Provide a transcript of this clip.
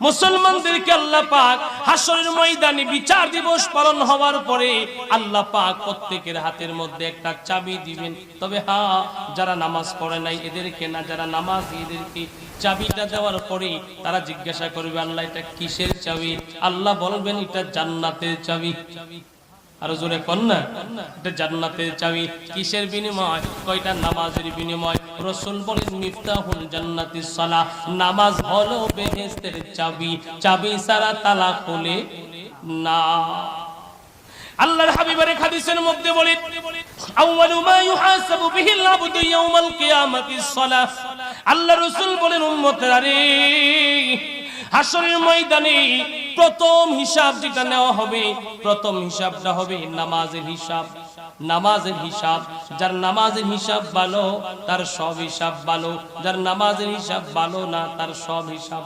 মুসলমানদেরকে আল্লাহ পাক হাসরের ময়দানে বিচার দিবস পালন হওয়ার পরে আল্লাহ পাক প্রত্যেকের হাতের মধ্যে একটা চাবি দিবেন। তবে হ্যাঁ, যারা নামাজ পড়ে নাই এদেরকে না, যারা নামাজ এদেরকে চাবিটা দেওয়ার পরে তারা জিজ্ঞাসা করবে, আল্লাহ এটা কিসের চাবি? আল্লাহ বলবেন এটা জান্নাতের চাবি। আরো জোরে কোন না, এটা জান্নাতের চাবি। কিসের বিনিময়? কয়টা নামাজের বিনিময়। রাসূল বলেন মিফতাহুল জান্নাতিস সালাহ, নামাজ হলো বেহেশতের চাবি, চাবি ছাড়া তালা খোলে না। আল্লাহর হাবিবের হাদিসের মধ্যে বলেন আউয়ালু মা ইউহাসাবু বিহিল আবদু ইয়াউমাল কিয়ামাতিস সালাহ। আল্লাহ রাসূল বলেন উম্মতেরা রে, হাসরের ময়দানে প্রথম হিসাব যেটা নেওয়া হবে, প্রথম হিসাবটা হবে নামাজের হিসাব। নামাজের হিসাব, যার নামাজের হিসাব ভালো তার সব হিসাব ভালো, যার নামাজের হিসাব ভালো না তার সব হিসাব